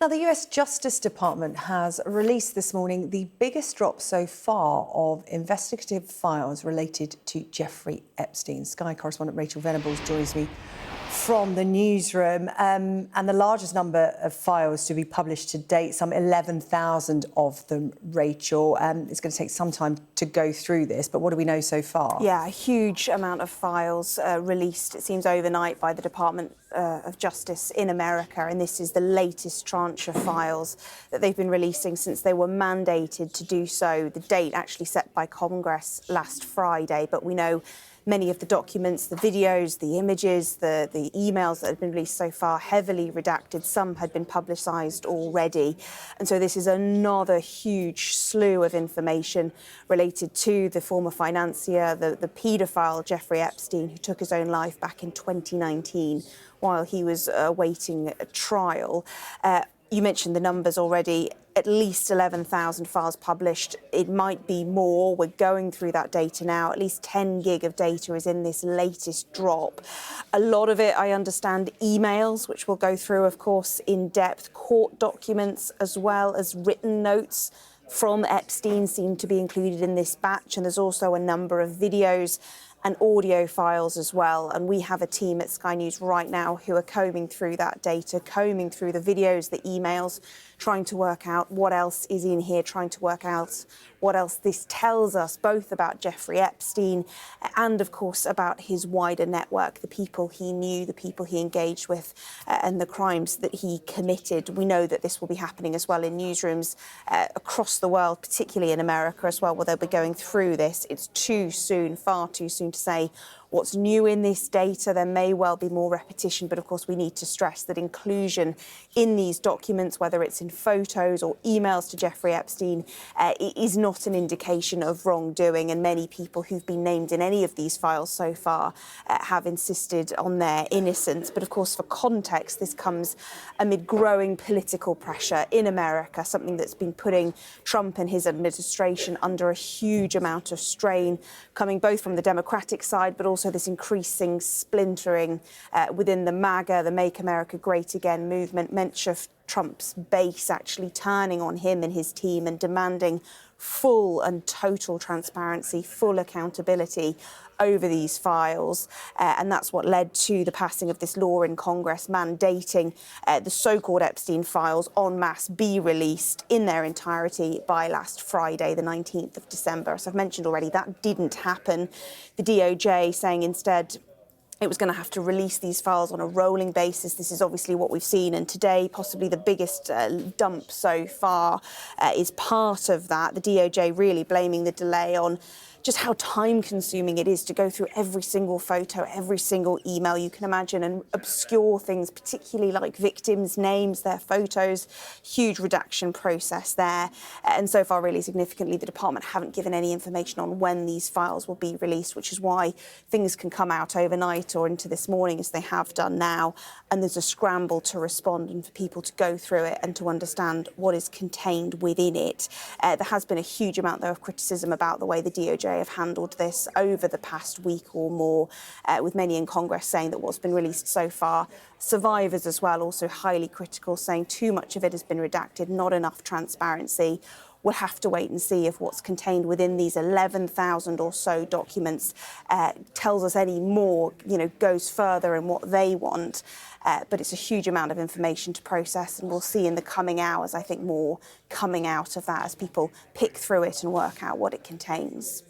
Now, the US Justice Department has released this morning the biggest drop so far of investigative files related to Jeffrey Epstein. Sky correspondent Rachel Venables joins me from the newsroom. And the largest number of files to be published to date, some 11,000 of them, Rachel. It's going to take some time to go through this, but what do we know so far? Yeah, a huge amount of files released, it seems, overnight by the Department of Justice in America, and this is the latest tranche of files that they've been releasing since they were mandated to do so. The date actually set by Congress last Friday, but we know many of the documents, the videos, the images, the emails that have been released so far, heavily redacted. Some had been publicised already. And so this is another huge slew of information related to the former financier, the paedophile Jeffrey Epstein, who took his own life back in 2019 while he was awaiting a trial. You mentioned the numbers already, at least 11,000 files published. It might be more. We're going through that data now. At least 10 gig of data is in this latest drop. A lot of it, I understand, emails, which we'll go through, of course, in depth. Court documents, as well as written notes from Epstein, seem to be included in this batch. And there's also a number of videos and audio files as well. And we have a team at Sky News right now who are combing through that data, combing through the videos, the emails, trying to work out what else is in here, trying to work out what else this tells us, both about Jeffrey Epstein and, of course, about his wider network, the people he knew, the people he engaged with, and the crimes that he committed. We know that this will be happening as well in newsrooms across the world, particularly in America as well, where they'll be going through this. It's too soon, far too soon to say what's new in this data. There may well be more repetition, but of course we need to stress that inclusion in these documents, whether it's in photos or emails to Jeffrey Epstein, is not an indication of wrongdoing. And many people who've been named in any of these files so far have insisted on their innocence. But of course, for context, this comes amid growing political pressure in America, something that's been putting Trump and his administration under a huge amount of strain, coming both from the Democratic side, but also this increasing splintering within the MAGA, the Make America Great Again movement. Much of Trump's base actually turning on him and his team and demanding full and total transparency, full accountability over these files. And that's what led to the passing of this law in Congress mandating the so-called Epstein files en masse be released in their entirety by last Friday, the 19th of December. As I've mentioned already, that didn't happen. The DOJ saying instead it was going to have to release these files on a rolling basis. This is obviously what we've seen. And today, possibly the biggest dump so far is part of that. The DOJ really blaming the delay on just how time-consuming it is to go through every single photo, every single email you can imagine, and obscure things, particularly like victims' names, their photos. Huge redaction process there. And so far, really significantly, the department haven't given any information on when these files will be released, which is why things can come out overnight or into this morning, as they have done now. And there's a scramble to respond and for people to go through it and to understand what is contained within it. There has been a huge amount, though, of criticism about the way the DOJ have handled this over the past week or more, with many in Congress saying that what's been released so far, survivors as well also highly critical, saying too much of it has been redacted, not enough transparency. We'll have to wait and see if what's contained within these 11,000 or so documents tells us any more, goes further in what they want. But it's a huge amount of information to process, and we'll see in the coming hours, I think, more coming out of that as people pick through it and work out what it contains.